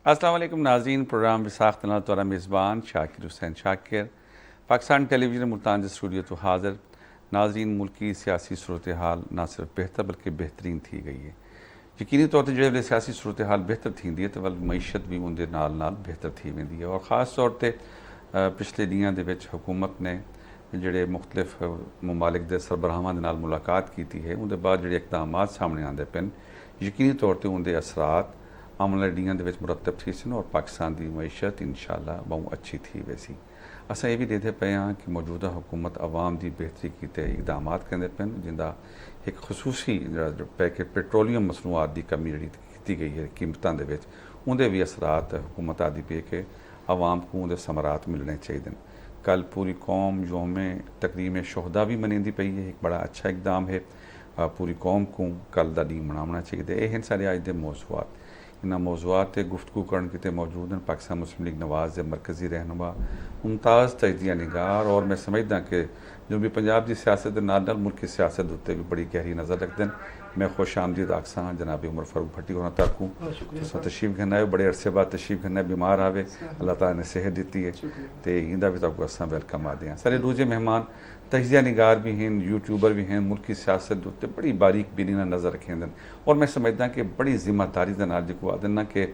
السلام علیکم ناظرین، پروگرام وساخت نال تورا میزبان شاکر حسین شاکر پاکستان ٹیلی ویژن ملتان اسٹوڈیو تو حاضر. ناظرین، ملکی سیاسی صورتحال نہ صرف بہتر بلکہ بہترین تھی گئی ہے. یقینی طور تے جڑے سیاسی صورتحال بہتر تھیندی ہے تو معیشت بھی اندر نال نال بہتر تھی ویندی ہے. اور خاص طور تے پچھلے دیاں دے وچ حکومت نے جڑے مختلف ممالک دے سربراہاں دے نال ملاقات کیتی ہے، اون دے بعد جڑے اقدامات سامنے آندے پن، یقینی طور تے ان دے اثرات عملہ ڈیاں دے وچ مرتب تھی سن اور پاکستان دی معیشت انشاءاللہ بہت اچھی تھی ویسی. اساں یہ بھی دیکھتے پے ہاں کہ موجودہ حکومت عوام دی بہتری کیتے اقدامات کرنے پن، جندا ایک خصوصی پیٹرولیم مصنوعات دی کمی جڑی کیتی گئی ہے قیمتاں دے وچ، اون دے بھی اثرات حکومت آدی پے کہ عوام کو اون دے ثمرات ملنے چاہیے. کل پوری قوم یوم تکریم شہداء بھی منیندی پئی ہے، ایک بڑا اچھا اقدام ہے. پوری قوم کو کل دا دن مناونا چاہیے. یہ ہیں سارے آج دے موضوعات. انہاں موضوعات گفتگو کرن کتے موجود ہیں پاکستان مسلم لیگ نواز دے مرکزی رہنما ممتاز تجزیہ نگار، اور میں سمجھدا کہ جنوبی پنجاب دی سیاست دے نال نال ملکی سیاست تے بھی بڑی گہری نظر رکھتے ہیں. میں خوش آمدید آکساں جناب عمر فاروق بھٹی ہونا تاکوں تشریف گھنا ہے. بڑے عرصے بعد تشریف گھنا ہے، بیمار آوے، اللہ تعالیٰ نے صحت دیتی ہے تے ایندا بھی تاکوں اساں ویلکم آ دیاں. سارے دوسرے مہمان تجزیہ نگار بھی ہیں، یوٹیوبر بھی ہیں، ملکی سیاست تے بڑی باریک بینی نال نظر رکھیں دن. اور میں سمجھدا کہ بڑی ذمہ داری دے نال جے کو آدن نہ کہ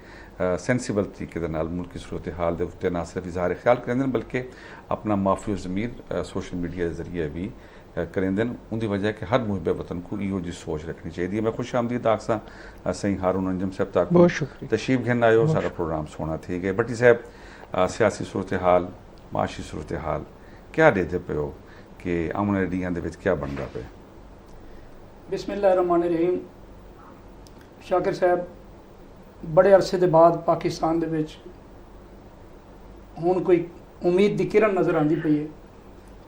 سینسیبل طریقے دے نال ملکی صورتحال دے اوتے نہ صرف اظہار خیال کریں دن بلکہ اپنا معافی و ضمیر سوشل میڈیا کے ذریعے بھی کریں دن. ان دی وجہ کہ ہر محب وطن کو ایو جی سوچ رکھنی چاہیے. میں خوش آمدید آکساں سہیں ہارون انجم صاحب تاکوں بہت شکریہ تشریف گھن آئے اور سارا پروگرام سونا تھی گئے. بھٹی صاحب، سیاسی صورتحال، معاشی صورتحال کیا دیتے پہ ہو کہ آمنے ڈیاں دے وچ کیا بن رہا پہ؟ بسم اللہ الرحمن الرحیم. شاکر صاحب، بڑے عرصے دے بعد پاکستان دے وچ ہن کوئی امید دی کرن نظر آندی پئی ہے،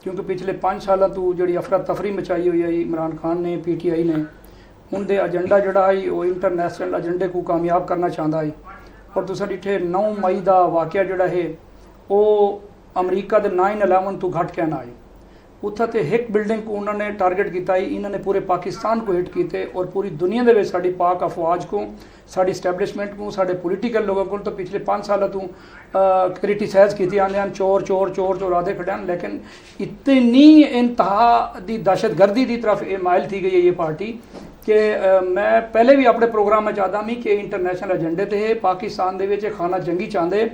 کیونکہ پچھلے 5 سالاں تو جڑی افراتفری مچائی ہوئی ہے عمران خان نے، پی ٹی آئی نے، ان دے ایجنڈا جڑا ہے وہ انٹرنیشنل ایجنڈے کو کامیاب کرنا چاہتا ہے. اور تساں ڈٹھے 9 مئی دا واقعہ جڑا ہے وہ امریکہ دے 9/11 تو گھٹ کے نہ آئی. اتھا تے ایک بلڈنگ کو انہوں نے ٹارگٹ کیتا ہے، انہوں نے پورے پاکستان کو ہٹ کیتے اور پوری دنیا دے وچ ساڈی پاک افواج کو، ساڈی اسٹیبلشمنٹ کو، ساڈے پولیٹیکل لوگوں کو تو پچھلے 5 سالہ تو کرٹیسائز کیتی آندے ہیں، چور چور چور چور آدھے کھڑے ہیں. لیکن اتنی انتہا دی دہشت گردی دی طرف مائل تھی گئی ہے یہ پارٹی کہ میں پہلے بھی اپنے پروگرام میں چاہتا ہوں کہ انٹرنیشنل ایجنڈے تے پاکستان دے وچ خانہ جنگی چاہتے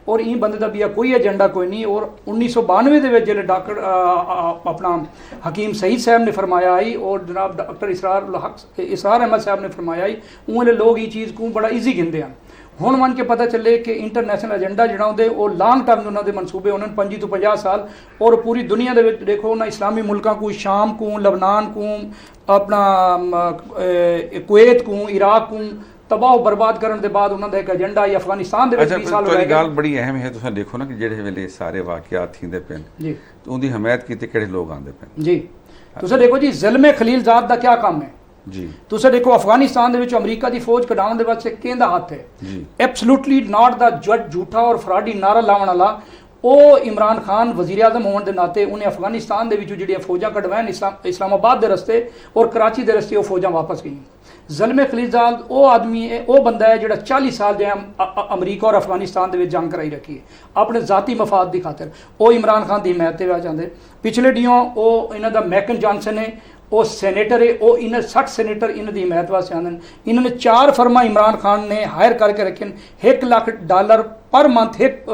اور این بندے دا بھی کوئی ایجنڈا کوئی نہیں. اور 1992 دے وچ جلے ڈاکٹر اپنا حکیم سعید صاحب نے فرمایا آئی اور جناب ڈاکٹر اسرار احمد صاحب نے فرمایا آئی، اُن لوگ یہ چیز کو بڑا ایزی گھندے ہیں. ہن من کے پتہ چلے کہ انٹرنیشنل ایجنڈا جڑا ہوندے وہ لانگ ٹرم انہاں دے منصوبے ہونے 25 تو 50 سال. اور پوری دنیا دے وچ دیکھو نہ اسلامی ملکاں کو، شام کو، لبنان کو، اپنا کویت کو، عراق کو تباہ و برباد کرن دے بعد انہاں دا ایک ایجنڈا یا افغانستان دے وچ 20 سال ہو گئے. گل بڑی اہم ہے. تساں دیکھو نا کہ جڑے ویلے سارے واقعات تھیندے پن جی تو ان دی حمایت کیتے کہڑے لوگ آندے پن. جی تساں دیکھو جی ظلم خلیل زاد دا کیا کام ہے. جی تساں دیکھو افغانستان دے وچ امریکہ دی فوج کڈاون دے واسطے کیندا ہاتھ ہے. جی ایبسلوٹلی ناٹ دا جھوٹا اور فراڈی نعرہ لاون والا او عمران خان وزیر اعظم ہون دے ناتے انہیں افغانستان دے وچوں جڑیاں فوجاں کڈوائن اسلام آباد دے رستے اور کراچی دے رستے وہ فوجاں واپس گئیں. ظلم خلیلزاد او آدمی ہے، او بندہ ہے جڑا 40 سال جو امریکہ اور افغانستان دے وچ جنگ کرائی رکھی ہے اپنے ذاتی مفاد دی خاطر. او عمران خان دی حمایت تے آ جاندے. پچھلے ڈیوں او انہاں دا میکن جانسن ہے، وہ سینیٹر ہے، وہ انہیں 60 سینیٹر انہوں دی حمایت واسطے آندے. انہوں نے 4 فرما عمران خان نے ہائر کر کے رکھے، $1 لاکھ پر منتھ ایک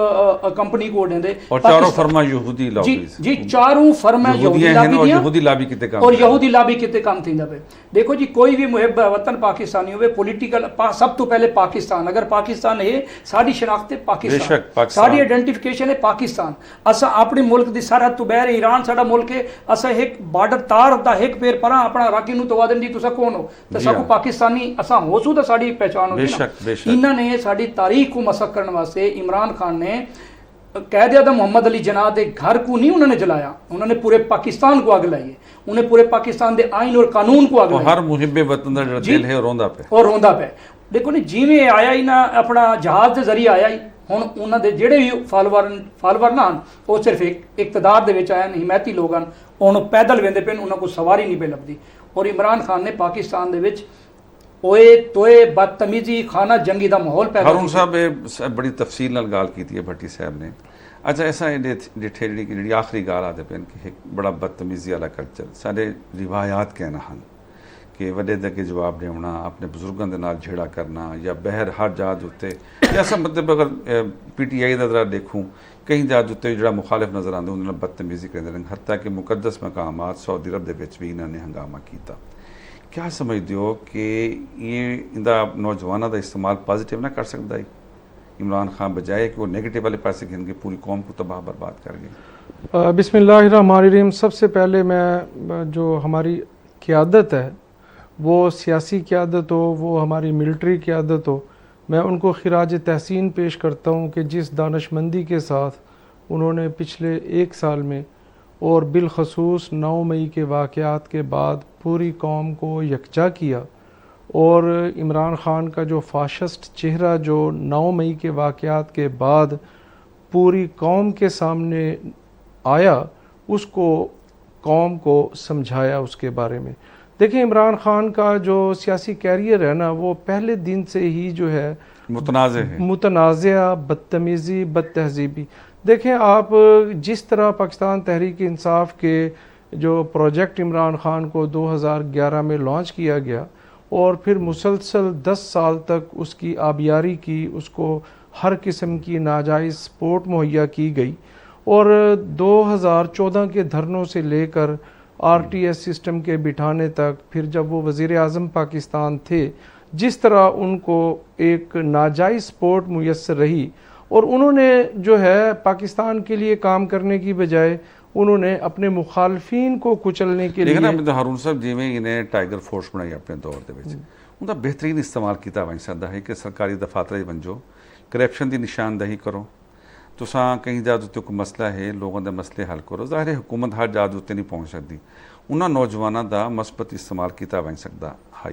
کمپنی کو دیں دے. اور 4 فرما یہودی لابیز. جی 4 فرما یہودی لابی کتے کام اور یہودی لابی کتے کام تھیندا پے. دیکھو جی کوئی بھی محب وطن پاکستانی ہوئے، پولیٹیکل سب تو پہلے پاکستان. اگر پاکستان ہے ساری شناخت پاکستان، ساری آئیڈینٹیفیکیشن ہے پاکستان. اساں اپنے ملک دی سرحد تو بہر ایران ساڈا ملک ہے. اساں ایک بارڈر تار دا ایک پیر پراں اپنا عراقی نو تو دین جی تساں کون ہو تے سب پاکستانی اساں ہو سو تے ساڈی پہچان ہوندی نا. انہاں نے ساڈی تاریخ کو مسخ کرنے واسطے عمران خان نے قائد اعظم محمد علی جناح دے گھر کو نہیں انہوں نے جلایا، انہوں نے پورے پاکستان کو آگ لائی ہے. انہیں پورے پاکستان دے آئین اور قانون کو آگ لائی. ہر محب وطن دا دل ہے روندا پہ اور روندا پہ. دیکھو نہیں جیویں آیا ہی نہ اپنا جہاز دے ذریعے آیا ہی. ہن انہاں دے جڑے بھی فالوور نہ وہ صرف ایک اقتدار دے وچ آئے حمایتی لوگ ہیں، انہوں پیدل ویندے پے، انہاں کو سواری نہیں پہ لبدی. اور عمران خان نے پاکستان دے وچ اوئے توئے بدتمیزی خانہ جنگی دا ماحول پیدا ہارون صاحب یہ بڑی تفصیل نال گال کی ہے بھٹی صاحب نے. اچھا ایسا ڈٹھے جی آخری گال آتے پہ کہ ایک بڑا بدتمیزی والا کلچر سارے روایات کہنا ہن کہ وڈے دے کے جواب دینا اپنے بزرگوں دے نال جھیڑا کرنا یا بہر ہر جہاز اتنے ایسا مطلب اگر پی ٹی آئی دا ذرا دیکھوں کہیں جہاز اتنے جڑا مخالف نظر آتے انہوں نے بدتمیزی کرتے رہے حتیٰ کہ مقدس مقامات سعودی عرب دے وچ بھی انہوں نے ہنگامہ کیتا. کیا سمجھتے ہو کہ یہ اندہ نوجوانوں دا استعمال پازیٹیو نہ کر سکتا ہے عمران خان بجائے کہ وہ نیگیٹیو والے پاسے گھن کے پوری قوم کو تباہ برباد کر گئے؟ بسم اللہ الرحمن الرحیم. سب سے پہلے میں جو ہماری قیادت ہے وہ سیاسی قیادت ہو وہ ہماری ملٹری قیادت ہو میں ان کو خراج تحسین پیش کرتا ہوں کہ جس دانش مندی کے ساتھ انہوں نے پچھلے ایک سال میں اور بالخصوص 9 مئی کے واقعات کے بعد پوری قوم کو یکجا کیا اور عمران خان کا جو فاشسٹ چہرہ جو 9 مئی کے واقعات کے بعد پوری قوم کے سامنے آیا اس کو قوم کو سمجھایا اس کے بارے میں. دیکھیں عمران خان کا جو سیاسی کیریئر ہے نا وہ پہلے دن سے ہی جو ہے متنازع بدتمیزی بد تہذیبی. دیکھیں آپ جس طرح پاکستان تحریک انصاف کے جو پروجیکٹ عمران خان کو 2011 میں لانچ کیا گیا اور پھر مسلسل 10 سال تک اس کی آبیاری کی اس کو ہر قسم کی ناجائز سپورٹ مہیا کی گئی اور 2014 کے دھرنوں سے لے کر آر ٹی ایس سسٹم کے بٹھانے تک پھر جب وہ وزیر اعظم پاکستان تھے جس طرح ان کو ایک ناجائز سپورٹ میسر رہی اور انہوں نے جو ہے پاکستان کے لیے کام کرنے کی بجائے انہوں نے اپنے مخالفین کو کچلنے کے لیے لیکن ہارون صاحب جی میں انہیں ٹائیگر فورس بنائی اپنے دور دے وچ ان کا بہترین استعمال کیتا بن سکتا ہے کہ سرکاری دفاتر بنجو کرپشن دی نشاندہی کرو تساں کہیں جہاز اتنے کوئی مسئلہ ہے لوگوں دے مسئلے حل کرو. ظاہر ہے حکومت ہر جہاز اتنے نہیں پہنچ سکتی انہاں نوجوانوں دا مثبت استعمال کیتا بن سکتا ہے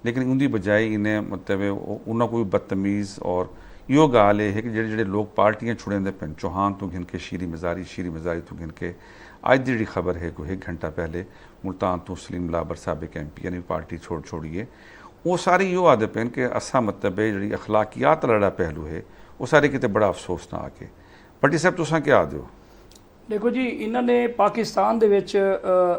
لیکن ان دی بجائے انہیں مطلب انہاں کوئی بدتمیز اور یہ گال ہے کہ جڑے لوگ پارٹیاں چھڑیں دے پن چوہان تو گھن کے شیری مزاری تو گھن کے آج دی خبر ہے کوئی 1 گھنٹہ پہلے ملتان تو سلیم لابر سابق ایم پی یعنی پارٹی چھوڑیے وہ ساری یہ آدھے پین کہ اسا مطلب جڑی اخلاقیات لڑا پہلو ہے وہ سارے کتے بڑا افسوس نہ آکے. بھٹی صاحب تساں کیا آدھے ہو؟ دیکھو جی انہوں نے پاکستان دے وچ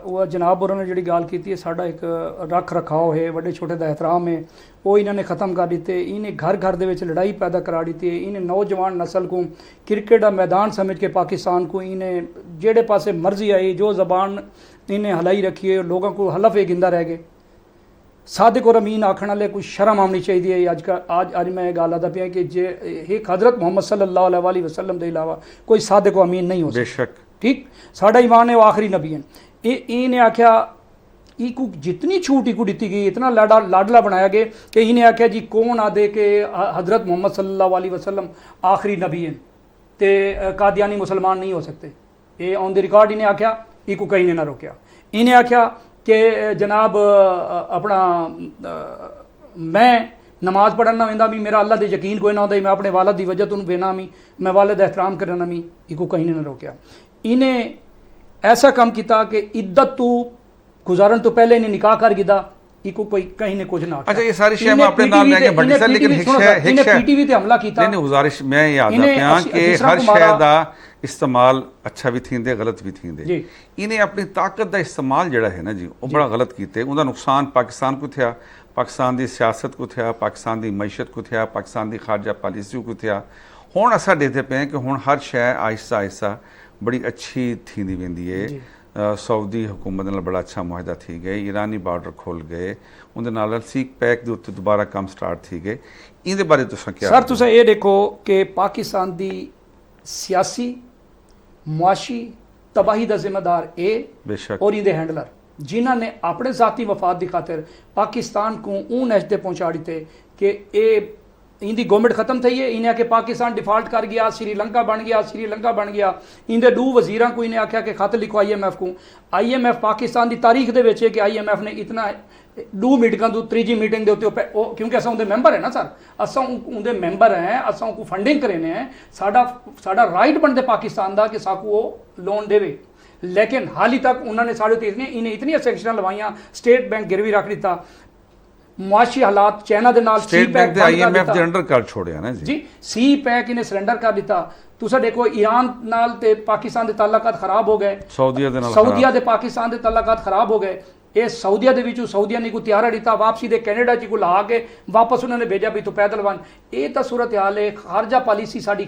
وہ جناب اور نے جڑی گال کیتی ہے ساڈا ایک رکھ رکھاؤ ہے وڈے چھوٹے دا احترام ہے وہ انہوں نے ختم کر دیتے. انہیں گھر دے وچ لڑائی پیدا کرا دیتی ہے. انہیں نوجوان نسل کو کرکٹ دا میدان سمجھ کے پاکستان کو انہیں جیڑے پاسے مرضی آئی جو زبان انہیں ہلائی رکھی ہے لوگوں کو حلف گندا رہ گئے. صادق اور امین آکھن والے کوئی شرم آنی چاہیے. آج میں یہ گل آتا پیا کہ جے ایک حضرت محمد صلی اللہ علیہ وسلم دے علاوہ کوئی صادق و امین نہیں ہو سکتا. بے شک ٹھیک ساڈا ایمان ہے وہ آخری نبی ہیں. انہیں آکھیا ای کو جتنی چھوٹ ای کو دیتی گئی اتنا لاڈلا بنایا گیا کہ انہیں آکھیا جی کون آدھے کہ حضرت محمد صلی اللہ علیہ وسلم آخری نبی ہیں تے قادیانی مسلمان نہیں ہو سکتے. یہ آن دی ریکارڈ انہیں آکھیا ای کو کہیں نہ روکیا. انہیں آکھیا کہ جناب اپنا میں نماز پڑھنا ویندا بھی میرا اللہ دے یقین کوئی نہ ہوتا میں اپنے والد دی وجہ تو بینا بھی میں والد احترام کرنا بھی یہ کو کہیں نہ روکیا. انہیں ایسا کام کیتا کہ عدت تو گزارن تو پہلے انہیں نکاح کر گیا یہ کو کوئی کہیں نے کچھ نہ. اچھا یہ ساری شے میں اپنے نام لے کے بھٹی صاحب لیکن ایک پی ٹی وی تے حملہ کیتا. نہیں گزارش میں یاد آ کہ ہر شے دا استعمال اچھا بھی تھیندے غلط بھی تھیندے. انہیں اپنی طاقت دا استعمال جڑا ہے نا جی وہ بڑا غلط کیتے. ان دا نقصان پاکستان کو تھیا پاکستان دی سیاست کو تھیا پاکستان دی معیشت کو تھیا پاکستان دی خارجہ پالیسی کو تھیا. ہن اسا دیتے پے کہ ہن ہر شے آہستہ آہستہ بڑی اچھی تھیندی ویندی ہے. سعودی حکومت نال بڑا اچھا معاہدہ تھی گئے ایرانی بارڈر کھول گئے ان دے نال سیک پیک دے اتنے دوبارہ کام سٹارٹ تھی گئے. ان دے بارے تساں کیا سر تساں یہ دیکھو کہ پاکستان دی سیاسی معاشی تباہی دا ذمہ دار بے شک اور ان دے ہینڈلر جنہاں نے اپنے ذاتی مفاد دی خاطر پاکستان کو اون ایج تے پہنچا دیتے کہ اے ان دی گورنمنٹ ختم تھی ہے. انہیں کہ پاکستان ڈیفالٹ کر گیا سری لنکا بن گیا. ان دے 2 وزیراں کو انہیں آکھیا کہ خط لکھو آئی ایم ایف کو. آئی ایم ایف پاکستان دی تاریخ دے وچ ہے کہ آئی ایم ایف نے اتنا 2 میٹنگاں تو 3 میٹنگ دے اوتے کیونکہ اساں اندے ممبر ہیں نا سر اساں اندے ممبر ہیں اساں کو فنڈنگ کرنے ہیں ساڈا رائٹ بنتے پاکستان دا کہ ساکو وہ لون دے. لیکن حال ہی تک انہوں نے ساڑھے انہیں اتنی سیکشناں لوائیاں اسٹیٹ بینک گروی رکھ دیتا. ਮੁਆਸ਼ੀ ਹਾਲਾਤ ਚਾਈਨਾ ਦੇ ਨਾਲ ਸਟੇਟ ਸੀ ਬੈਂਕ ਪੈਕ ਦੇ IMF ਦੇ ਅੰਡਰ ਕਰ ਛੋੜਿਆ ਨਾ ਜੀ ਜੀ ਸੀ ਪੈਕ ਇਹਨੇ ਸਰੈਂਡਰ ਕਰ ਦਿੱਤਾ। ਤੁਸੀਂ ਦੇਖੋ ਈਰਾਨ ਨਾਲ ਤੇ ਪਾਕਿਸਤਾਨ ਦੇ ਤਾਲੁਕਾਤ ਖਰਾਬ ਹੋ ਗਏ, ਸਾਊਦੀਆ ਦੇ ਨਾਲ ਸਾਊਦੀਆ ਦੇ ਪਾਕਿਸਤਾਨ ਦੇ ਤਾਲੁਕਾਤ ਖਰਾਬ ਹੋ ਗਏ। ਇਹ ਸਾਊਦੀਆ ਦੇ ਵਿੱਚੋਂ ਸਾਊਦੀਆ ਨੇ ਕੋਈ ਤਿਆਰਾ ਦਿੱਤਾ ਵਾਪਸੀ ਦੇ ਕੈਨੇਡਾ ਚ ਕੋ ਲਾ ਕੇ ਵਾਪਸ ਉਹਨਾਂ ਨੇ ਭੇਜਿਆ ਵੀ ਤੂੰ ਪੈਦਲ ਬਣ। ਇਹ ਤਾਂ ਸੂਰਤ ਹਾਲ ਹੈ। ਖਾਰਜਾ ਪਾਲਿਸੀ ਸਾਡੀ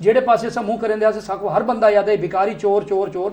ਜਿਹੜੇ ਪਾਸੇ ਸਮੂਹ ਕਰਨ ਦੇ ਸਾਕੋ ਹਰ ਬੰਦਾ ਯਾਦ ਹੈ ਬਿਕਾਰੀ ਚੋਰ ਚੋਰ ਚੋਰ।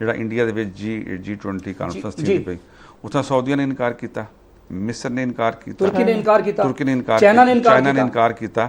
ਜਿਹੜਾ ਇੰਡੀਆ ਦੇ ਵਿੱਚ G20 ਕਾਨਫਰੰਸ ਥੀ ਪਈ ਉੱਥੇ ਸਾਊਦੀਆ ਨੇ ਇਨਕਾਰ ਕੀਤਾ, ਮਿਸਰ ਨੇ ਇਨਕਾਰ ਕੀਤਾ, ਤੁਰਕੀ ਨੇ ਇਨਕਾਰ ਕੀਤਾ, ਤੁਰਕੀ ਨੇ ਇਨਕਾਰ ਚਾਈਨਾ ਨੇ ਕੀਤਾ, ਚਾਈਨਾ ਨੇ ਇਨਕਾਰ ਕੀਤਾ।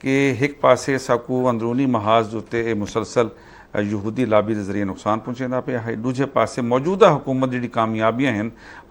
ਕਿ ਇੱਕ ਪਾਸੇ ਸਾਕੂ ਅੰਦਰੂਨੀ ਮਹਾਜ਼ ਦੇ ਉੱਤੇ ਇਹ ਮੁਸਲਸਲ ਯਹੂਦੀ ਲਾਬੀ ਦੇ ਜ਼ਰੀਏ ਨੁਕਸਾਨ ਪਹੁੰਚਦਾ ਪਿਆ ਹੈ, ਦੂਜੇ ਪਾਸੇ ਮੌਜੂਦਾ ਹੁਕੂਮਤ ਜਿਹੜੀ ਕਾਮਯਾਬੀਆਂ ਹਨ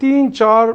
3-4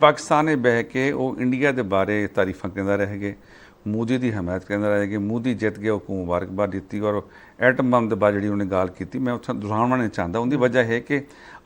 ਪਾਕਿਸਤਾਨ ਨੇ ਬਹਿ ਕੇ ਉਹ ਇੰਡੀਆ ਦੇ ਬਾਰੇ ਤਾਰੀਫਾਂ ਕਹਿੰਦਾ ਰਹਿ ਗਏ, ਮੋਦੀ ਦੀ ਹਮਾਇਤ ਕਹਿੰਦਾ ਰਹਿ ਗਏ, ਮੋਦੀ ਜਿੱਤ ਗਿਆ ਉਹ ਮੁਬਾਰਕਬਾਦ ਦਿੱਤੀ ਔਰ ਐਟਮ ਬੰਬ ਦੇ ਬਾਰੇ ਜਿਹੜੀ ਉਹਨੇ ਗੱਲ ਕੀਤੀ ਮੈਂ ਉੱਥੇ ਦੁਹਰਾਉਣਾ ਨਹੀਂ ਚਾਹੁੰਦਾ। ਉਹਦੀ ਵਜ੍ਹਾ ਹੈ ਕਿ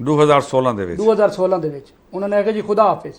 2016 ਦੇ ਵਿੱਚ ਉਹਨਾਂ ਨੇ ਆਖਿਆ ਜੀ ਖੁਦਾ ਹਾਫਿਜ਼।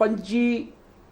25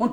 ਹੁਣ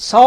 100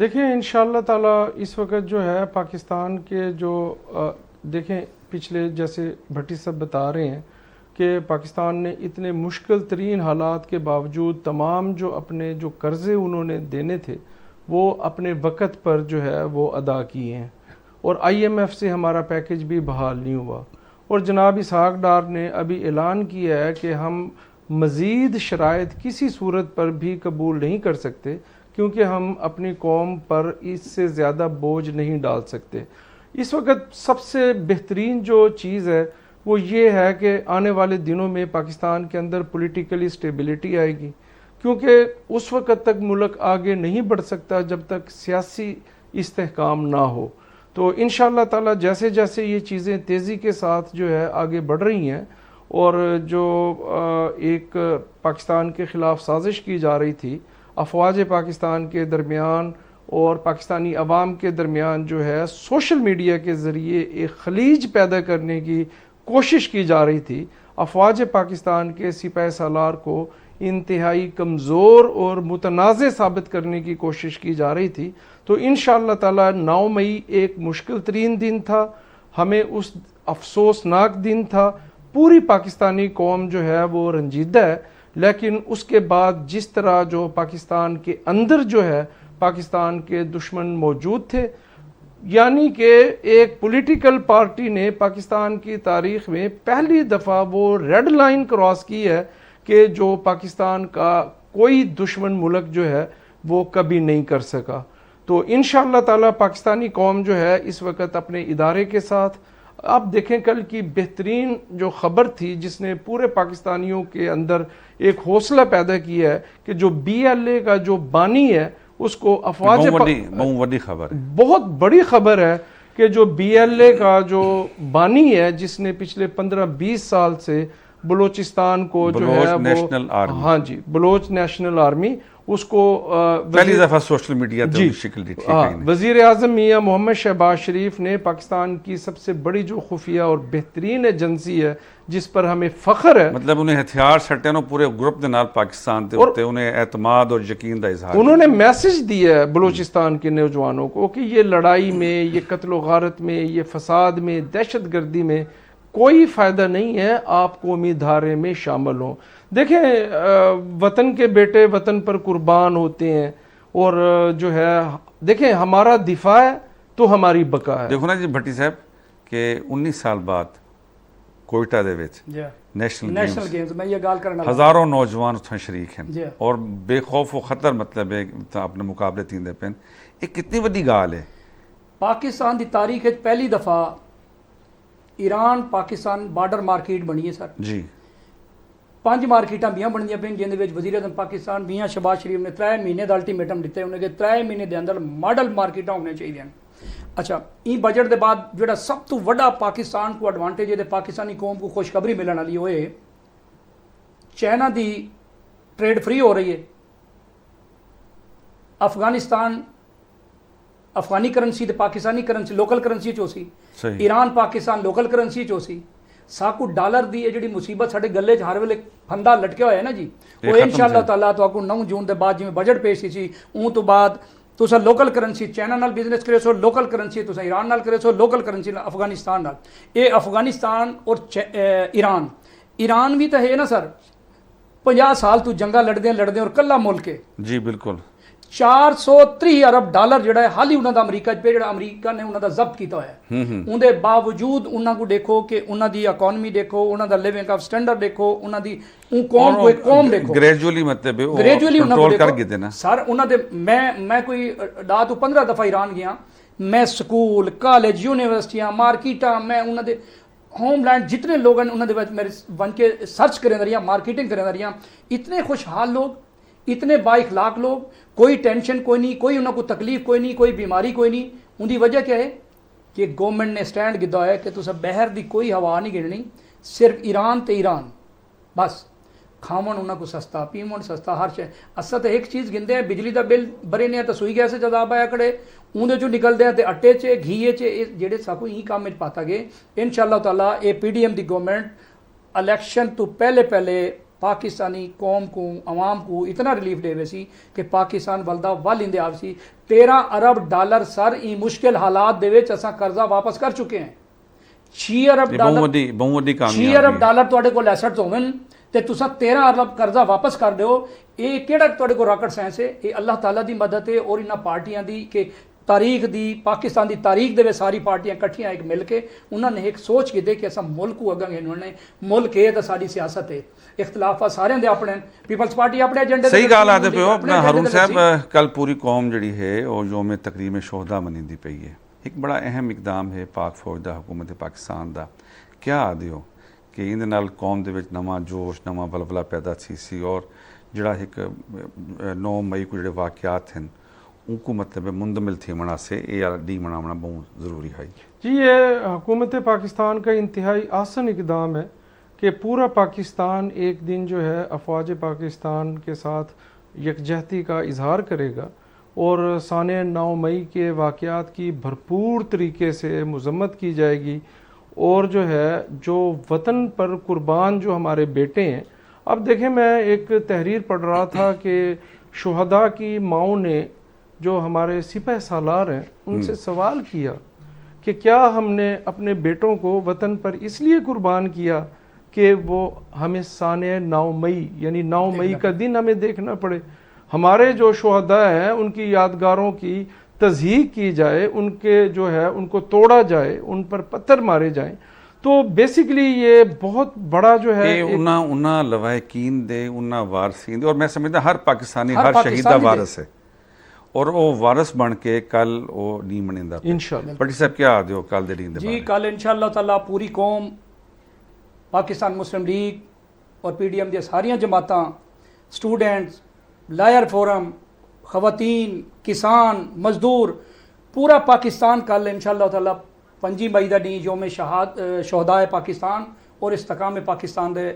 دیکھیں انشاءاللہ تعالی اس وقت جو ہے پاکستان کے جو دیکھیں پچھلے جیسے بھٹی صاحب بتا رہے ہیں کہ پاکستان نے اتنے مشکل ترین حالات کے باوجود تمام جو اپنے جو قرضے انہوں نے دینے تھے وہ اپنے وقت پر جو ہے وہ ادا کیے ہیں، اور IMF سے ہمارا پیکج بھی بحال نہیں ہوا، اور جناب اسحاق ڈار نے ابھی اعلان کیا ہے کہ ہم مزید شرائط کسی صورت پر بھی قبول نہیں کر سکتے کیونکہ ہم اپنی قوم پر اس سے زیادہ بوجھ نہیں ڈال سکتے۔ اس وقت سب سے بہترین جو چیز ہے وہ یہ ہے کہ آنے والے دنوں میں پاکستان کے اندر پولیٹیکلی اسٹیبلٹی آئے گی، کیونکہ اس وقت تک ملک آگے نہیں بڑھ سکتا جب تک سیاسی استحکام نہ ہو۔ تو انشاءاللہ تعالی جیسے جیسے یہ چیزیں تیزی کے ساتھ جو ہے آگے بڑھ رہی ہیں، اور جو ایک پاکستان کے خلاف سازش کی جا رہی تھی افواج پاکستان کے درمیان اور پاکستانی عوام کے درمیان جو ہے سوشل میڈیا کے ذریعے ایک خلیج پیدا کرنے کی کوشش کی جا رہی تھی، افواج پاکستان کے سپاہ سالار کو انتہائی کمزور اور متنازع ثابت کرنے کی کوشش کی جا رہی تھی۔ تو انشاءاللہ تعالی 9 مئی ایک مشکل ترین دن تھا، ہمیں اس افسوسناک دن تھا، پوری پاکستانی قوم جو ہے وہ رنجیدہ ہے، لیکن اس کے بعد جس طرح جو پاکستان کے اندر جو ہے پاکستان کے دشمن موجود تھے، یعنی کہ ایک پولیٹیکل پارٹی نے پاکستان کی تاریخ میں پہلی دفعہ وہ ریڈ لائن کراس کی ہے کہ جو پاکستان کا کوئی دشمن ملک جو ہے وہ کبھی نہیں کر سکا۔ تو انشاءاللہ تعالی پاکستانی قوم جو ہے اس وقت اپنے ادارے کے ساتھ، آپ دیکھیں کل کی بہترین جو خبر تھی جس نے پورے پاکستانیوں کے اندر ایک حوصلہ پیدا کیا ہے کہ جو BLA کا جو بانی ہے اس کو افواج بڑی خبر ہے، بہت بڑی خبر ہے کہ جو BLA کا جو بانی ہے جس نے پچھلے 15-20 سال سے بلوچستان کو جو ہے نیشنل آرمی، ہاں جی بلوچ نیشنل آرمی، اس کو پہلی دفعہ سوشل میڈیا پہ شکل دی تھی۔ وزیر اعظم میاں محمد شہباز شریف نے پاکستان کی سب سے بڑی جو خفیہ اور بہترین ایجنسی ہے جس پر ہمیں فخر ہے، مطلب انہیں ہتھیار سٹے نو پورے گروپ دے نال پاکستان تے ہوتے انہیں اعتماد اور یقین دا اظہار، انہوں نے میسج دیا ہے بلوچستان کے نوجوانوں کو کہ یہ لڑائی میں، یہ قتل و غارت میں، یہ فساد میں، دہشت گردی میں کوئی فائدہ نہیں ہے، آپ قومی دھارے میں شامل ہوں۔ دیکھیں وطن کے بیٹے وطن پر قربان ہوتے ہیں، اور جو ہے دیکھیں ہمارا دفاع ہے تو ہماری بقا ہے۔ دیکھو نا جی بھٹی صاحب کہ 19 سال بعد کوئٹہ دے وچ نیشنل گیمز میں یہ گال کرنا ہزاروں نوجوان اتھاں شریک ہیں جی اور بے خوف و خطر مطلب ہے اپنے مقابلے تین دے پین، ایک کتنی وڈی گال ہے۔ پاکستان دی تاریخ وچ پہلی دفعہ ایران پاکستان بارڈر مارکیٹ بنی ہے سر جی 5 مارکیٹاں بیاں بنیاں پین جن دے وچ وزیر اعظم پاکستان میاں شہباز شریف نے 3 مہینے دا الٹیمیٹم دیتے انہیں کہ 3 مہینے دے اندر ماڈل مارکیٹاں ہونے چاہیے۔ اچھا این بجٹ دے بعد جڑا سب تو وڈا پاکستان کو ایڈوانٹیج ہے پاکستانی قوم کو خوشخبری ملن والی ہوئے چائنا دی ٹریڈ فری ہو رہی ہے، افغانستان افغانی کرنسی تے پاکستانی کرنسی لوکل کرنسی چو سی، ایران پاکستان لوکل کرنسی چو سی، ساکو ڈالر دی ہے جڑی مصیبت ساڈے گلے چ ہر ویلے پھندا لٹکیا ہوا ہے نا جی، وہ انشاءاللہ تعالیٰ تو آکو 9 جون دے بعد جی بجٹ پیش سی اون تو بعد تسا لوکل کرنسی چائنا نال بزنس کرے سو، لوکل کرنسی تسا ایران نال کرے سو، لوکل کرنسی افغانستان نال۔ اے افغانستان اور ایران بھی تو ہے نا سر 50 سال تو جنگا لڑدے اور کلا ملک ہے جی بالکل 430 ارب ڈالر جڑا ہے حال ہی انہوں دا امریکہ پہ جڑا امریکہ نے انہوں دا ضبط کیتا ہے، ان دے باوجود انہوں کو دیکھو کہ انہوں دی اکانومی دیکھو، انہوں دا لیونگ آف سٹینڈرڈ دیکھو، انہوں دی قوم دیکھو گریجولی مطلب گریجولی کنٹرول کر گئے تھے نا سر۔ انہوں دے میں کوئی دا تو 15 دفعہ ایران گیا، میں سکول کالج یونیورسٹیاں مارکیٹاں میں انہوں دے ہوم لینڈ جتنے لوگ ہیں انہوں نے میرے بن کے سرچ کریں رہی ہیں مارکیٹنگ کریں رہی ہیں، اتنے خوشحال لوگ اتنے با اخلاق لوگ، کوئی ٹینشن کوئی نہیں، کوئی انہوں کو تکلیف کوئی نہیں، کوئی بیماری کوئی نہیں۔ ان دی وجہ کیا ہے کہ گورنمنٹ نے سٹینڈ کیتا ہے کہ تسا باہر دی کوئی ہوا نہیں گننی، صرف ایران تے ایران بس، کھاون انہوں کو سستا پیون سستا ہر شے۔ اسا تو ایک چیز گندے ہیں بجلی دا بل بھرے نے تو سوئی گیس عذاب آیا کڑے اون جو نکلتے ہیں تے اٹے چے گھی چے جڑے ساکو ہی کام پاتا گئے۔ انشاءاللہ تعالیٰ اے PDM دی گورنمنٹ الیکشن تو پہلے پاکستانی قوم کو عوام کو اتنا ریلیف دے سی کہ پاکستان ولدا ول اندے آ سی 13 ارب ڈالر سر این مشکل حالات دے وچ اساں قرضہ واپس کر چکے ہیں 6 ارب ڈالر تواڈے کول ایسٹس ہون تے تساں 13 ارب قرضہ واپس کر دیو یہ کیڑا تواڈے کول راکٹ سائنس ہے یہ اللہ تعالیٰ دی مدد ہے اور انہاں پارٹیاں دی کہ تاریخ دی پاکستان دی تاریخ دے ساری پارٹیاں کٹھیاں ایک مل کے انہوں نے ایک سوچ کے دے کہ اساں ملک کو اگاں گے انہوں نے ملک ہے تو ساری سیاست ہے اختلافات سارے دے اپنے پیپلز پارٹی اپنے ایجنڈے صحیح گال آتے پہ ہو اپنا ہارون صاحب کل پوری قوم جڑی ہے وہ یوم تکریم شہداء منیندی پئی ہے ایک بڑا اہم اقدام ہے پاک فوج دا حکومت پاکستان دا کیا آدھے ہو کہ اندے نال قوم دے وچ نواں جوش نواں بلبلہ پیدا تھی سی اور جڑا ایک 9 مئی کو جڑے واقعات ہیں ان کو مطلب مندمل تھی منا سے ARD مناونا بہت ضروری ہے جی یہ حکومت پاکستان کا انتہائی آسن اقدام ہے کہ پورا پاکستان ایک دن جو ہے افواج پاکستان کے ساتھ یکجہتی کا اظہار کرے گا اور سانحہ 9 مئی کے واقعات کی بھرپور طریقے سے مذمت کی جائے گی اور جو ہے جو وطن پر قربان جو ہمارے بیٹے ہیں اب دیکھیں میں ایک تحریر پڑھ رہا تھا کہ شہداء کی ماؤں نے جو ہمارے سپہ سالار ہیں ان سے سوال کیا کہ کیا ہم نے اپنے بیٹوں کو وطن پر اس لیے قربان کیا کہ وہ ہمیں سانحہ 9 مئی یعنی 9 مئی کا دن ہمیں دیکھنا پڑے ہمارے جو شہداء ہیں ان کی یادگاروں کی تضحیق کی جائے ان کے جو ہے ان کو توڑا جائے ان پر پتھر مارے جائیں تو بیسیکلی یہ بہت بڑا جو ہے انہاں لواحقین دے انہاں وارثین دے اور میں سمجھتا ہر پاکستانی ہر شہید دا وارث ہے اور وہ وارث بن کے کل وہ نہیں منیندا انشاءاللہ بٹی صاحب کیا آدھے ہو کل دے دین دے جی کل انشاءاللہ تعالیٰ پوری قوم پاکستان مسلم لیگ اور PDM دی ساریاں جماعتاں سٹوڈنٹس لائر فورم خواتین کسان مزدور پورا پاکستان کل انشاءاللہ تعالیٰ 5 مئی دا ڈی یوم شہداء پاکستان اور استقام پاکستان دے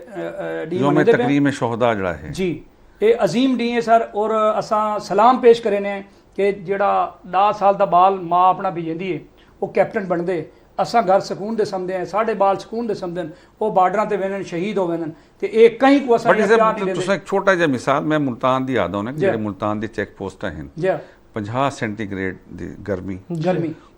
ڈی یوم تکریم شہداء جڑا ہے جی یہ عظیم ڈی ہے سر اور اساں سلام پیش کرے نے کہ جڑا 10 سال دا بال ماں اپنا بھیجندی ہے وہ کیپٹن بن دے اساں گھر سکون دے سمدے ہیں ساڈے بال سکون دے سمدن وہ بارڈراں تے وینن شہید ہو وینن تے ایک کہیں کو اساں اختیار نہیں دے تساں ایک چھوٹا جہا مثال میں ملتان دی یاد ہونا کہ جڑے ملتان دی چیک پوسٹاں ہیں 50 سینٹی-گریڈ دی گرمی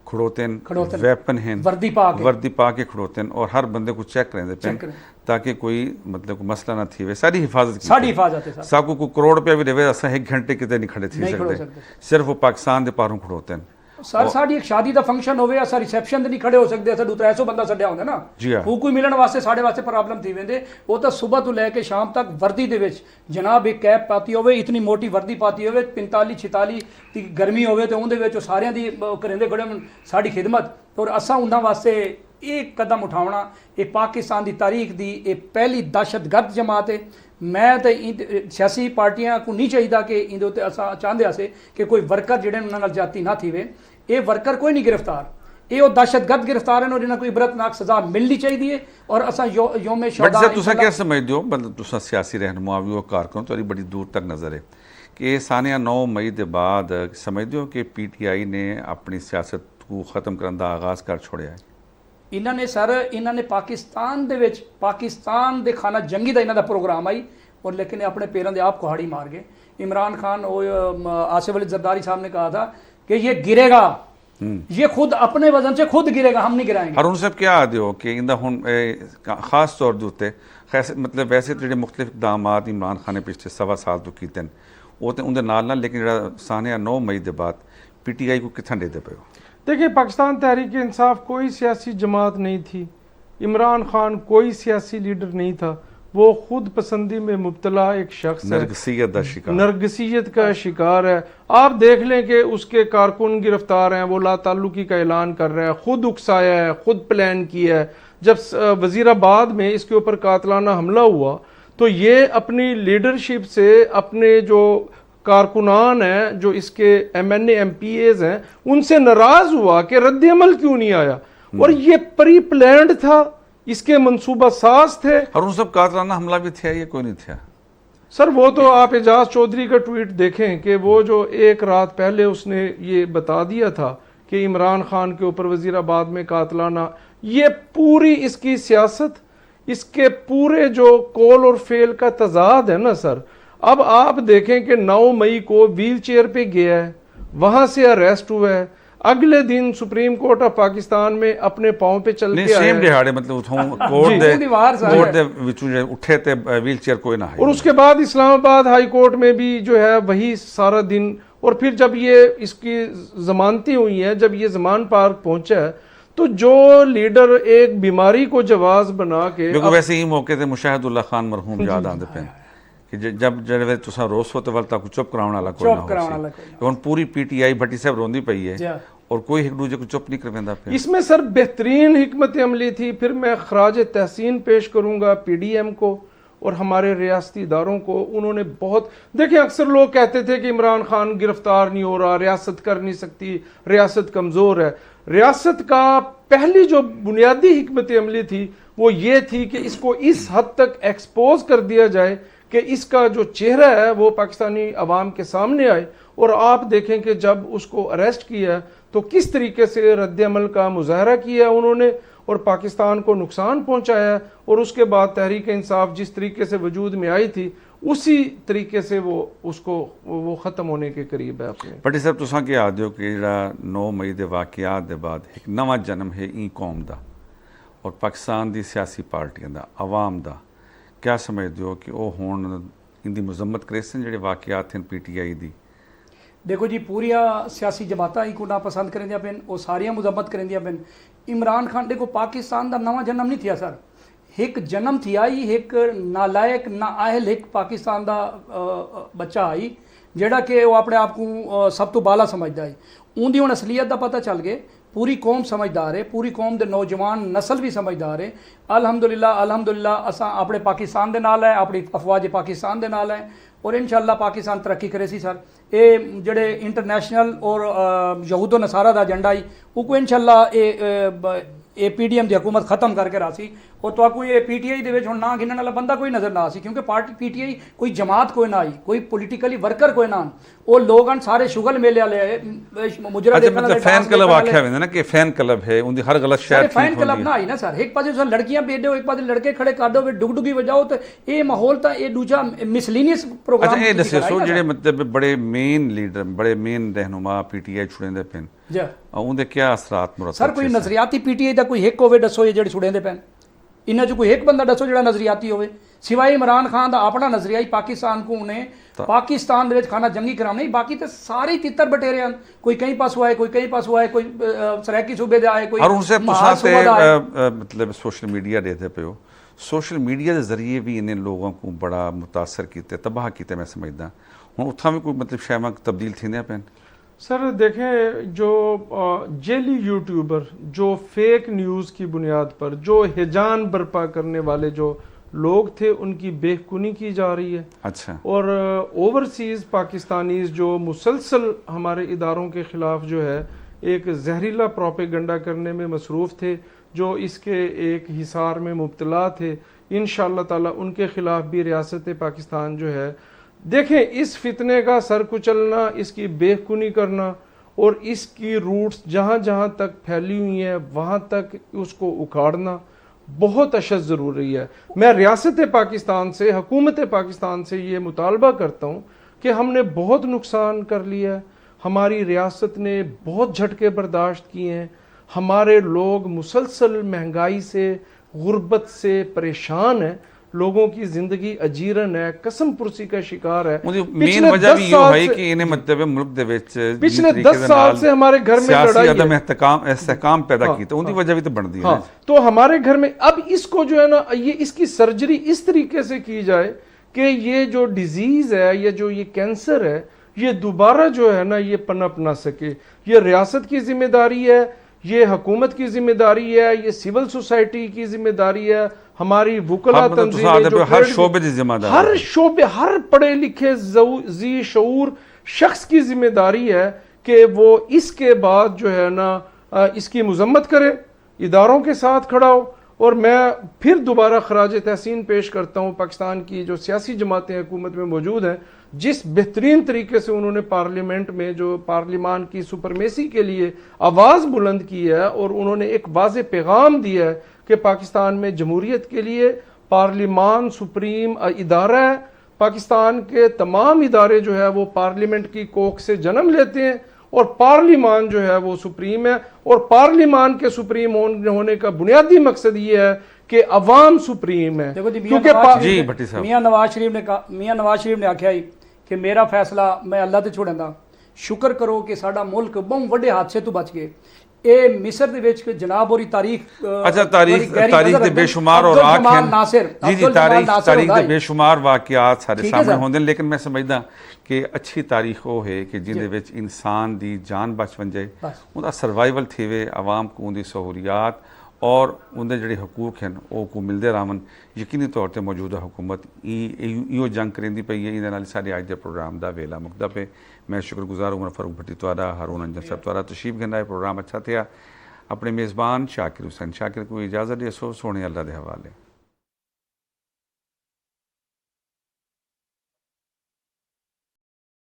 کھڑوتن ویپن ہیں وردی پا کے کھڑوتن اور ہر بندے کو چیک کریں دے پین تاکہ کوئی مطلب مسئلہ نہ تھی وے ساری حفاظت کی ساری حفاظت ہے ساکو کو کروڑ روپیہ بھی دے اساں 1 گھنٹے کتے نہیں کھڑے تھی سکتے صرف وہ پاکستان دے پاروں کھڑوتن سر ساڑی ایک شادی دا فنکشن ہوئے اسا ریسیپشن تے نہیں کھڑے ہو سکتے اسا 200-300 بندہ سڈیا ہوندا نا وہ کوئی ملن واسطے ساڈے واسطے پرابلم تھی ویندے وہ تو صبح تو لے کے شام تک وردی دے وچ جناب ایک کیپ پاتی ہوئے اتنی موٹی وردی پاتی ہوئے 45-46 دی گرمی ہوئے تے اون دے وچ ساریاں دی کریندے کھڑے ساڈی خدمت اور اسا انہاں واسطے ایک قدم اٹھاونا یہ پاکستان دی تاریخ دی یہ پہلی دہشت گرد جماعت ہے میں تو سیاسی پارٹیاں کو نہیں چاہیے کہ اندر اتنے اصا چاہتے سے کہ کوئی ورکر جڑے انہوں نے جاتی نہ تھی وے یہ ورکر کوئی نہیں گرفتار یہ وہ دہشت گرد گرفتار ہیں اور انہیں کوئی عبرتناک سزا ملنی چاہیے اور اصا یوم شہداء تساں کیا سمجھتے ہو مطلب تساں سیاسی رہنما بھی ہو کارکن تو بڑی دور تک نظر ہے کہ سانحہ 9 مئی دے بعد سمجھتے ہو کہ PTI نے اپنی سیاست کو ختم کرنے دا آغاز کر چھوڑیا ہے انہوں نے سر انہوں نے پاکستان دے وچ پاکستان دے خانہ جنگی دا انہوں دا پروگرام آئی اور لیکن اپنے پیروں دے آپ کوہاڑی مار گئے عمران خان آصف علی زرداری صاحب نے کہا تھا کہ یہ گرے گا یہ خود اپنے وزن سے خود گرے گا ہم نہیں گرائیں گے ہارون صاحب کیا آدھے ہو کہ اندہ ہن خاص طور دوتے مطلب ویسے تو مختلف اقدامات عمران خان نے پچھلے 1.25 سال تو کیتے ہیں وہ تو اندر نال نال لیکن سانحہ 9 مئی دے بعد PTI کو کتھاں دے دے پے ہو دیکھیں پاکستان تحریک انصاف کوئی سیاسی جماعت نہیں تھی عمران خان کوئی سیاسی لیڈر نہیں تھا وہ خود پسندی میں مبتلا ایک شخص ہے نرگسیت کا شکار ہے آپ دیکھ لیں کہ اس کے کارکن گرفتار ہیں وہ لا تعلقی کا اعلان کر رہے ہیں خود اکسایا ہے خود پلان کیا ہے جب وزیر آباد میں اس کے اوپر قاتلانہ حملہ ہوا تو یہ اپنی لیڈرشپ سے اپنے جو کارکنان ہیں جو اس کے MNA MPAs ہیں ان سے ناراض ہوا کہ رد عمل کیوں نہیں آیا اور یہ پری پلانڈ تھا اس کے منصوبہ ساز تھے اور ان سب قاتلانہ حملہ بھی تھا یہ کوئی نہیں تھا سر وہ تو آپ اعجاز چودھری کا ٹویٹ دیکھیں کہ وہ جو ایک رات پہلے اس نے یہ بتا دیا تھا کہ عمران خان کے اوپر وزیر آباد میں قاتلانہ یہ پوری اس کی سیاست اس کے پورے جو کول اور فیل کا تضاد ہے نا سر. اب آپ دیکھیں کہ 9 مئی کو ویل چیئر پہ گیا ہے, وہاں سے اریسٹ ہوا ہے, اگلے دن سپریم کورٹ آف پاکستان میں اپنے پاؤں پہ چل کے سیم دہاڑے مطلب کورٹ دے وچوں اٹھے تے ویل چیئر کوئی نہ ہے. اور اس کے بعد اسلام آباد ہائی کورٹ میں بھی جو ہے وہی سارا دن, اور پھر جب یہ اس کی ضمانتیں ہوئی ہیں, جب یہ زمان پارک پہنچا ہے, تو جو لیڈر ایک بیماری کو جواز بنا کے ویسے ہی موقع تے مشاہد اللہ خان مرحوم یاد آندے پے کہ جب جڑے تساں روس ہوتے ول تک چپ کراؤن والا کوئی نہ ہو سی. ہن پوری پی ٹی آئی بھٹی صاحب روندی پئی ہے اور کوئی ایک دوسرے کو چپ نہیں کرویندا پیا. اس میں سر بہترین حکمت عملی تھی. پھر میں خراج تحسین پیش کروں گا پی ڈی ایم کو اور ہمارے ریاستی اداروں کو. انہوں نے بہت, دیکھیں اکثر لوگ کہتے تھے کہ عمران خان گرفتار نہیں ہو رہا, ریاست کر نہیں سکتی, ریاست کمزور ہے. ریاست کا پہلی جو بنیادی حکمت عملی تھی وہ یہ تھی کہ اس کو اس حد تک ایکسپوز کر دیا جائے کہ اس کا جو چہرہ ہے وہ پاکستانی عوام کے سامنے آئے. اور آپ دیکھیں کہ جب اس کو اریسٹ کیا تو کس طریقے سے رد عمل کا مظاہرہ کیا انہوں نے اور پاکستان کو نقصان پہنچایا. اور اس کے بعد تحریک انصاف جس طریقے سے وجود میں آئی تھی اسی طریقے سے وہ ختم ہونے کے قریب ہے. اپنے بٹی صاحب تساں کہ آدھو کہ جڑا 9 مئی دے واقعات دے بعد ایک نواں جنم ہے این قوم دا اور پاکستان دی سیاسی پارٹیاں دا, عوام دا, کیا سمجھ دیو کہ وہ ہون ان دی مذمت کرے سن جڑے واقعات ہیں پی ٹی آئی دی؟ دیکھو جی پوریا سیاسی جماعتاں ہی کو ناپسند کریں دیا پین, وہ ساریاں مذمت کریں دیا پین. عمران خان دیکھو پاکستان دا نواں جنم نہیں تھیا سر, ایک جنم تھی آئی, ایک نالائق نااہل ایک پاکستان دا بچہ آئی جڑا کہ وہ اپنے آپ کو سب تو بالا سمجھدا ہے. اون دی ہن اصلیت دا پتہ چل گئے, پوری قوم سمجھدار ہے, پوری قوم دے نوجوان نسل بھی سمجھدار ہے. الحمدللہ اساں اپنے پاکستان دے نال ہے, اپنی افواج پاکستان دے نال ہے اور انشاءاللہ پاکستان ترقی کرے سی سر. اے جڑے انٹرنیشنل اور یہود و نصارہ دا ایجنڈا ہی وہ کو انشاءاللہ اے پی ڈی ایم دی حکومت ختم کر کے راسی. اور تو کو یہ پی ٹی آئی دے وچ ہن نہ گنن والا بندہ کوئی نظر نہ آسی, کیونکہ پارٹی پی ٹی آئی کوئی جماعت کوئی نہ آئی, کوئی پولیٹیکلی ورکر کوئی نہ, وہ لوگ ان سارے شغل میلے والے مجرا دیکھن والے فین کلب آکھیا ویندا نا کہ فین کلب ہے, ان دی ہر غلط شے ٹھیک فین کلب نہ آئی نا سر. ایک پاسے تساں لڑکیاں بھیج دو, ایک پاسے لڑکے کھڑے کر دو, ڈگ ڈگی وجاؤ, تو یہ ماحول تا یہ دوجا مسلینیس پروگرام. اچھا یہ دسو سو جڑے مطلب بڑے مین لیڈر, بڑے مین رہنما پی ٹی آئی چھڑیندے پین, اون دے کیا اثرات مرتب سر؟ کوئی نظریاتی پی ٹی آئی دا کوئی ایک ہوے دسو جڑے چھڑیندے پین, انہاں چ کوئی ایک بندہ دسو جڑا نظریاتی ہوئے سوائے عمران خان دا اپنا نظریائی پاکستان کو انہیں پاکستان دے وچ کھانا جنگی کرانا ہی. باقی تے سارے تتر بٹیرے ہیں, کوئی کہیں پاس ہوا ہے, کوئی کہیں پاس ہوا ہے, کوئی سرائکی صوبے دے آئے, کوئی اور ان سے تساں تے مطلب سوشل میڈیا دیتے پے ہو, سوشل میڈیا دے ذریعے بھی انہیں لوگوں کو بڑا متاثر کیتے, تباہ کیتے. میں سمجھدا ہن اتھاں میں کوئی مطلب شے تبدیل تھیندے پین؟ سر دیکھیں جو جیلی یوٹیوبر جو فیک نیوز کی بنیاد پر جو ہیجان برپا کرنے والے جو لوگ تھے ان کی بےخونی کی جا رہی ہے. اچھا. اور اوورسیز پاکستانیز جو مسلسل ہمارے اداروں کے خلاف جو ہے ایک زہریلا پروپیگنڈا کرنے میں مصروف تھے, جو اس کے ایک حصار میں مبتلا تھے, انشاءاللہ تعالی ان کے خلاف بھی ریاست پاکستان جو ہے, دیکھیں اس فتنے کا سر کچلنا, اس کی بےخونی کرنا اور اس کی روٹس جہاں جہاں تک پھیلی ہوئی ہیں وہاں تک اس کو اکھاڑنا بہت اشد ضروری ہے. میں ریاست پاکستان سے, حکومت پاکستان سے یہ مطالبہ کرتا ہوں کہ ہم نے بہت نقصان کر لیا ہے, ہماری ریاست نے بہت جھٹکے برداشت کیے ہیں, ہمارے لوگ مسلسل مہنگائی سے, غربت سے پریشان ہیں, لوگوں کی زندگی اجیرن ہے, قسم پرسی کا شکار ہے. مین وجہ بھی یہ ہے کہ انہیں مطلب ملک دے وچ پچھلے 10 سال سے ہمارے گھر میں لڑائی ہے, عدم استحکام پیدا کی, تو ان کی وجہ بھی تو بن دی ہے. تو ہمارے گھر میں اب اس کو جو ہے نا, یہ اس کی سرجری اس طریقے سے کی جائے کہ یہ جو ڈیزیز ہے, یہ جو یہ کینسر ہے, یہ دوبارہ جو ہے نا یہ پنپ نہ سکے. یہ ریاست کی ذمہ داری ہے, یہ حکومت کی ذمہ داری ہے, یہ سول سوسائٹی کی ذمہ داری ہے, ہماری وکلا تنظیمیں جو ہر شعبے کی ذمہ داری, ہر شعبے, ہر پڑھے لکھے ذی شعور شخص کی ذمہ داری ہے کہ وہ اس کے بعد جو ہے نا اس کی مذمت کرے, اداروں کے ساتھ کھڑا ہو اور میں پھر دوبارہ خراج تحسین پیش کرتا ہوں پاکستان کی جو سیاسی جماعتیں حکومت میں موجود ہیں، جس بہترین طریقے سے انہوں نے پارلیمنٹ میں جو پارلیمان کی سپرمیسی کے لیے آواز بلند کی ہے، اور انہوں نے ایک واضح پیغام دیا ہے کہ پاکستان میں جمہوریت کے لیے پارلیمان سپریم ادارہ ہے، پاکستان کے تمام ادارے جو ہے وہ پارلیمنٹ کی کوکھ سے جنم لیتے ہیں، اور پارلیمان جو ہے وہ سپریم ہے، اور پارلیمان کے سپریم ہونے کا بنیادی مقصد یہ ہے کہ عوام سپریم ہے. دیکھو جی جی بھٹی صاحب، میاں نواز شریف نے کہا، میاں نواز شریف نے آکھیا کہ میرا فیصلہ میں اللہ تے چھوڑندا، شکر کرو کہ ساڈا ملک بہت وڈے حادثے تو بچ گئے. اے مصر دے وچ جناب ہوری تاریخ اچھا تاریخ دے بے شمار اور جی جی تاریخ دے بے شمار واقعات سارے سامنے ہوندے، لیکن میں سمجھدا کہ اچھی تاریخ وہ ہے کہ جن دے وچ انسان دی جان بچ ونجے، اوندا سروائیول تھیوے، عوام کو اون دی سہولیات اور اندر جڑے حقوق ہیں وہ کو ملتے رہن. یقینی طور تے موجودہ حکومت ایو جنگ کریندی پئی ہے. یہ سارے اج دے پروگرام دا ویلا مکدا پہ. میں شکر گزار عمر فاروق بھٹی توارا، ہارون انجن صاحب توارا تشریف گندا ہے. پروگرام اچھا تھیا. اپنے میزبان شاکر حسین شاکر کو اجازت دے سو، سونے اللہ دے حوالے.